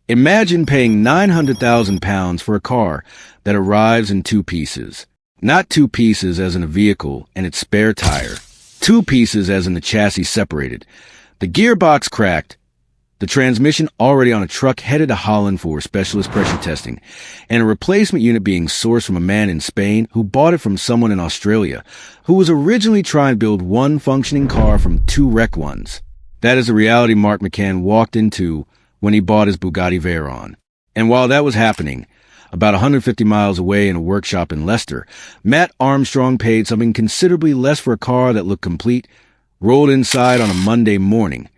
Imagine paying £900,000 for a car that arrives in two pieces. Not two pieces as in a vehicle and its spare tire. Two pieces as in the chassis separated. The gearbox cracked. The transmission already on a truck headed to Holland for specialist pressure testing, and a replacement unit being sourced from a man in Spain who bought it from someone in Australia, who was originally trying to build one functioning car from two wrecked ones. That is the reality Mark McCann walked into when he bought his Bugatti Veyron. And while that was happening, about 150 miles away in a workshop in Leicester, Matt Armstrong paid something considerably less for a car that looked complete, rolled inside on a Monday morning,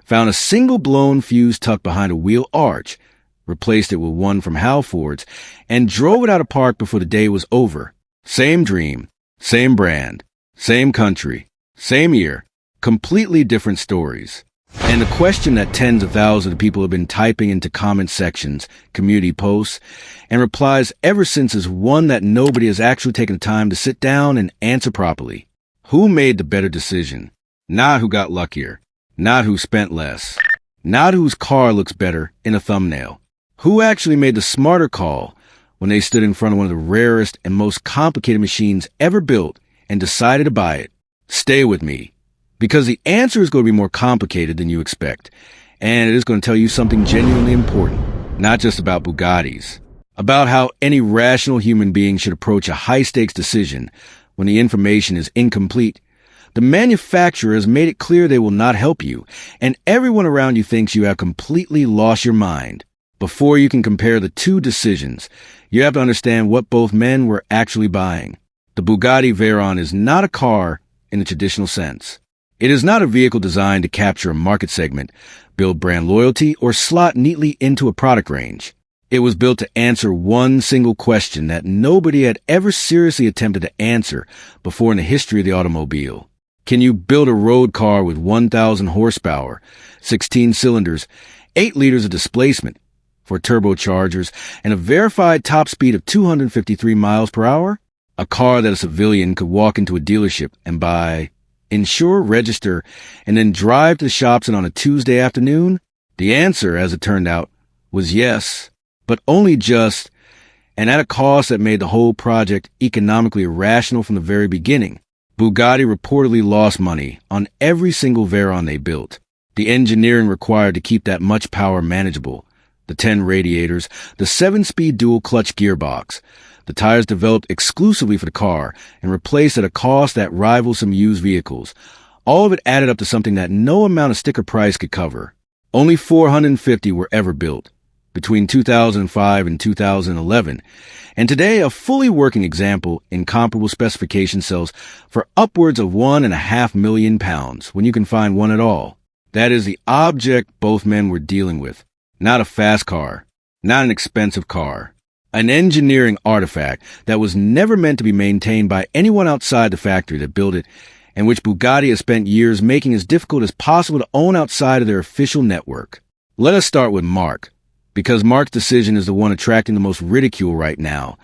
found a single blown fuse tucked behind a wheel arch, replaced it with one from Halford's, and drove it out of park before the day was over. Same dream, same brand, same country, same year, completely different stories. And the question that tens of thousands of people have been typing into comment sections, community posts, and replies ever since is one that nobody has actually taken the time to sit down and answer properly. Who made the better decision? Not who got luckier. Not who spent less. Not whose car looks better in a thumbnail. Who actually made the smarter call when they stood in front of one of the rarest and most complicated machines ever built and decided to buy it? Stay with me, because the answer is going to be more complicated than you expect, and it is going to tell you something genuinely important, not just about Bugattis, about how any rational human being should approach a high-stakes decision when the information is incomplete. The manufacturer has made it clear they will not help you, and everyone around you thinks you have completely lost your mind. Before you can compare the two decisions, you have to understand what both men were actually buying. The Bugatti Veyron is not a car in the traditional sense. It is not a vehicle designed to capture a market segment, build brand loyalty, or slot neatly into a product range. It was built to answer one single question that nobody had ever seriously attempted to answer before in the history of the automobile. Can you build a road car with 1,000 horsepower, 16 cylinders, 8 liters of displacement, 4 turbochargers, and a verified top speed of 253 miles per hour? A car that a civilian could walk into a dealership and buy, insure, register, and then drive to the shops and on a Tuesday afternoon? The answer, as it turned out, was yes, but only just, and at a cost that made the whole project economically irrational from the very beginning. Bugatti reportedly lost money on every single Veyron they built. The engineering required to keep that much power manageable, the 10 radiators, the 7-speed dual-clutch gearbox, the tires developed exclusively for the car and replaced at a cost that rivals some used vehicles. All of it added up to something that no amount of sticker price could cover. Only 450 were ever built between 2005 and 2011, and today a fully working example in comparable specification sells for upwards of £1.5 million when you can find one at all. That is the object both men were dealing with. Not a fast car, not an expensive car. An engineering artifact that was never meant to be maintained by anyone outside the factory that built it, and which Bugatti has spent years making as difficult as possible to own outside of their official network. Let us start with Mark, because Mark's decision is the one attracting the most ridicule right now,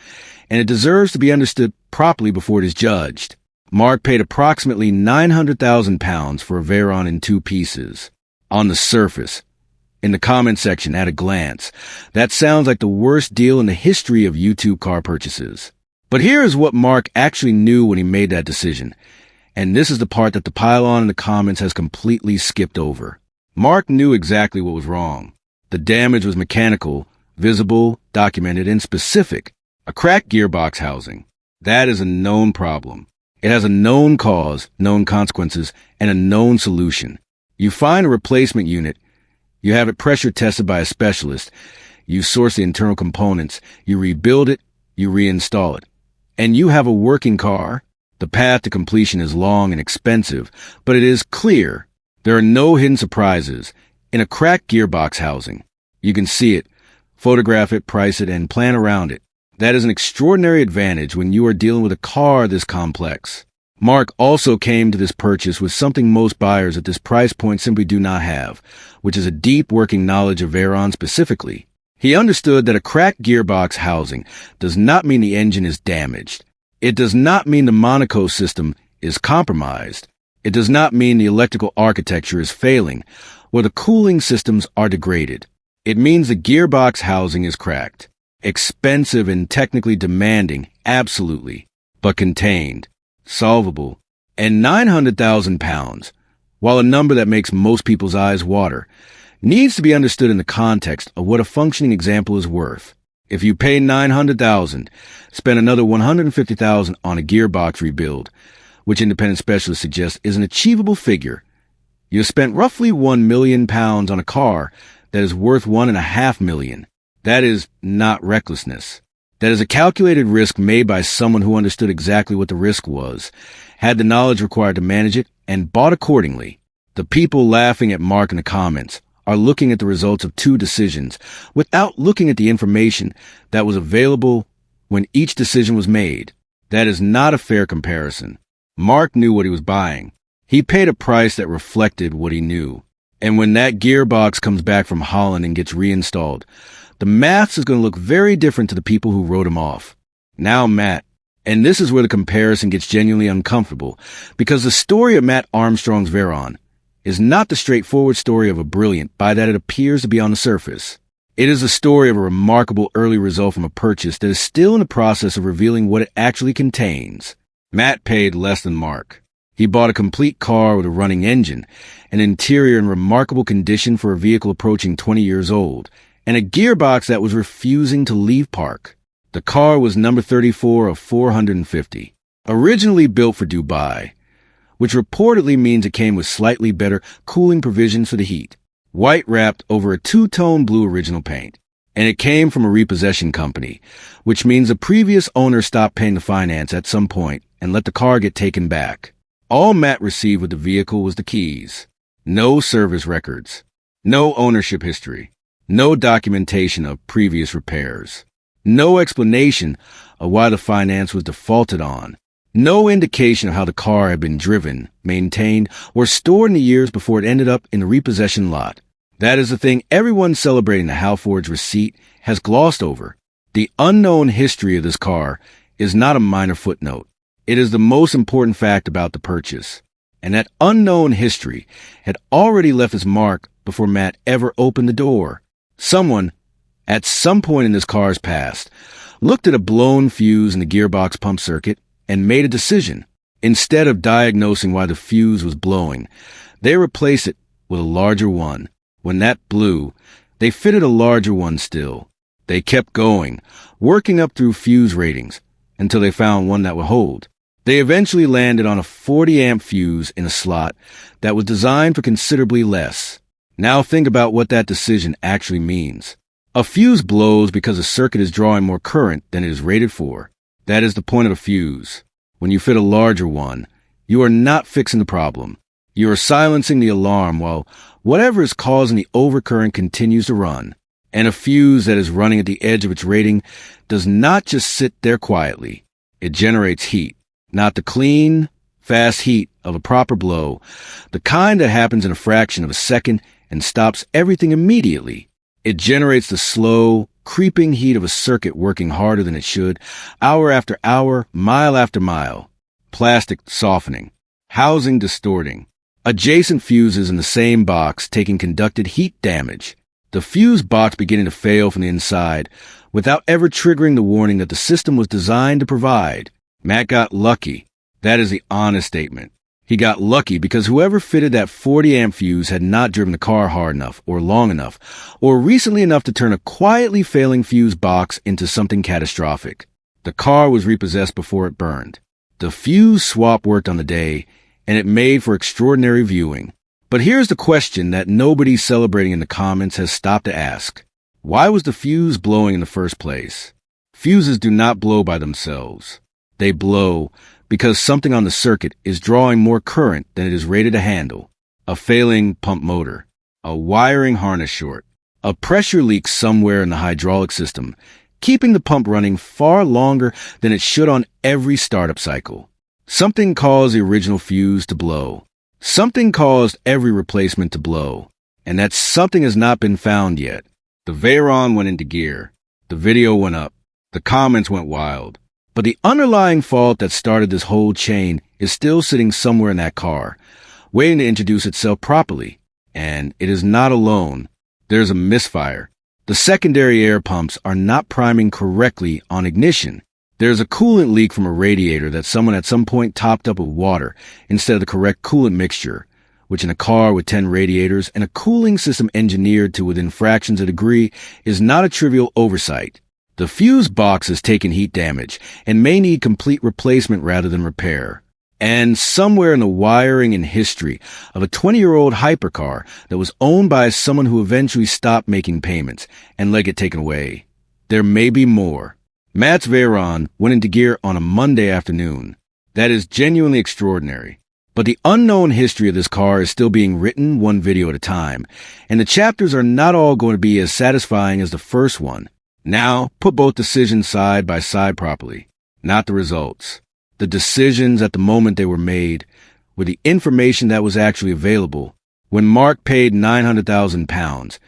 and it deserves to be understood properly before it is judged. Mark paid approximately £900,000 for a Veyron in two pieces. On the surface, in the comment section at a glance, that sounds like the worst deal in the history of YouTube car purchases. But here is what Mark actually knew when he made that decision, and this is the part that the pile-on in the comments has completely skipped over. Mark knew exactly what was wrong. The damage was mechanical, visible, documented, and specific. A cracked gearbox housing. That is a known problem. It has a known cause, known consequences, and a known solution. You find a replacement unit, you have it pressure tested by a specialist, you source the internal components, you rebuild it, you reinstall it, and you have a working car. The path to completion is long and expensive, but it is clear. There are no hidden surprises. In a cracked gearbox housing, you can see it, photograph it, price it, and plan around it. That is an extraordinary advantage when you are dealing with a car this complex. Mark also came to this purchase with something most buyers at this price point simply do not have, which is a deep working knowledge of Veyron specifically. He understood that a cracked gearbox housing does not mean the engine is damaged. It does not mean the Monaco system is compromised. It does not mean the electrical architecture is failing or the cooling systems are degraded. It means the gearbox housing is cracked. Expensive and technically demanding, absolutely, but contained, solvable, and 900,000 pounds, while a number that makes most people's eyes water, needs to be understood in the context of what a functioning example is worth. If you pay 900,000, spend another 150,000 on a gearbox rebuild, which independent specialists suggest is an achievable figure, you've spent roughly £1 million on a car that is worth $1.5 million. That is not recklessness. That is a calculated risk made by someone who understood exactly what the risk was, had the knowledge required to manage it, and bought accordingly. The people laughing at Mark in the comments are looking at the results of two decisions without looking at the information that was available when each decision was made. That is not a fair comparison. Mark knew what he was buying. He paid a price that reflected what he knew. And when that gearbox comes back from Holland and gets reinstalled, the maths is going to look very different to the people who wrote him off. Now Matt, and this is where the comparison gets genuinely uncomfortable, because the story of Matt Armstrong's Veyron is not the straightforward story of a brilliant by that it appears to be on the surface. It is the story of a remarkable early result from a purchase that is still in the process of revealing what it actually contains. Matt paid less than Mark. He bought a complete car with a running engine, an interior in remarkable condition for a vehicle approaching 20 years old, and a gearbox that was refusing to leave park. The car was number 34 of 450, originally built for Dubai, which reportedly means it came with slightly better cooling provisions for the heat, white wrapped over a two-tone blue original paint. And it came from a repossession company, which means the previous owner stopped paying the finance at some point and let the car get taken back. All Matt received with the vehicle was the keys. No service records. No ownership history. No documentation of previous repairs. No explanation of why the finance was defaulted on. No indication of how the car had been driven, maintained, or stored in the years before it ended up in the repossession lot. That is the thing everyone celebrating the Halfords receipt has glossed over. The unknown history of this car is not a minor footnote. It is the most important fact about the purchase. And that unknown history had already left its mark before Matt ever opened the door. Someone, at some point in this car's past, looked at a blown fuse in the gearbox pump circuit and made a decision. Instead of diagnosing why the fuse was blowing, they replaced it with a larger one. When that blew, they fitted a larger one still. They kept going, working up through fuse ratings, until they found one that would hold. They eventually landed on a 40-amp fuse in a slot that was designed for considerably less. Now think about what that decision actually means. A fuse blows because a circuit is drawing more current than it is rated for. That is the point of a fuse. When you fit a larger one, you are not fixing the problem. You are silencing the alarm while whatever is causing the overcurrent continues to run. And a fuse that is running at the edge of its rating does not just sit there quietly. It generates heat, not the clean, fast heat of a proper blow, the kind that happens in a fraction of a second and stops everything immediately. It generates the slow, creeping heat of a circuit working harder than it should, hour after hour, mile after mile. Plastic softening, housing distorting, adjacent fuses in the same box taking conducted heat damage, the fuse box beginning to fail from the inside without ever triggering the warning that the system was designed to provide. Matt got lucky. That is the honest statement. He got lucky because whoever fitted that 40-amp fuse had not driven the car hard enough or long enough or recently enough to turn a quietly failing fuse box into something catastrophic. The car was repossessed before it burned. The fuse swap worked on the day, and it made for extraordinary viewing. But here's the question that nobody celebrating in the comments has stopped to ask. Why was the fuse blowing in the first place? Fuses do not blow by themselves. They blow because something on the circuit is drawing more current than it is rated to handle. A failing pump motor, a wiring harness short, a pressure leak somewhere in the hydraulic system, keeping the pump running far longer than it should on every startup cycle. Something caused the original fuse to blow. Something caused every replacement to blow. And that something has not been found yet. The Veyron went into gear. The video went up. The comments went wild. But the underlying fault that started this whole chain is still sitting somewhere in that car, waiting to introduce itself properly. And it is not alone. There's a misfire. The secondary air pumps are not priming correctly on ignition. There's a coolant leak from a radiator that someone at some point topped up with water instead of the correct coolant mixture, which in a car with 10 radiators and a cooling system engineered to within fractions of a degree is not a trivial oversight. The fuse box has taken heat damage and may need complete replacement rather than repair. And somewhere in the wiring and history of a 20-year-old hypercar that was owned by someone who eventually stopped making payments and let it taken away, there may be more. Matt's Veyron went into gear on a Monday afternoon. That is genuinely extraordinary. But the unknown history of this car is still being written one video at a time, and the chapters are not all going to be as satisfying as the first one. Now, put both decisions side by side properly, not the results. The decisions at the moment they were made, with the information that was actually available. When Mark paid £900,000,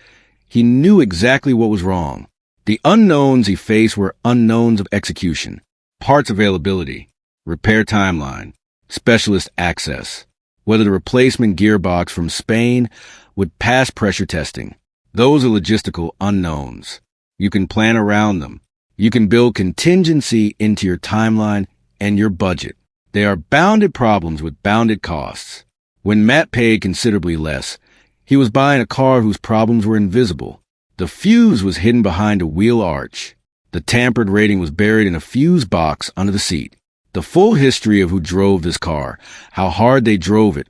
he knew exactly what was wrong. The unknowns he faced were unknowns of execution, parts availability, repair timeline, specialist access, whether the replacement gearbox from Spain would pass pressure testing. Those are logistical unknowns. You can plan around them. You can build contingency into your timeline and your budget. They are bounded problems with bounded costs. When Matt paid considerably less, he was buying a car whose problems were invisible. The fuse was hidden behind a wheel arch. The tampered rating was buried in a fuse box under the seat. The full history of who drove this car, how hard they drove it,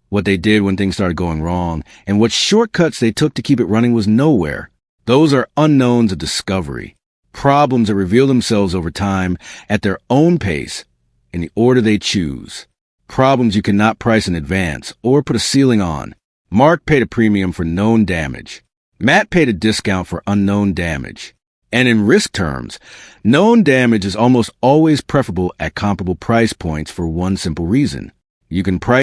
what they did when things started going wrong, and what shortcuts they took to keep it running was nowhere. Those are unknowns of discovery. Problems that reveal themselves over time at their own pace in the order they choose. Problems you cannot price in advance or put a ceiling on. Mark paid a premium for known damage. Matt paid a discount for unknown damage. And in risk terms, known damage is almost always preferable at comparable price points for one simple reason. You can price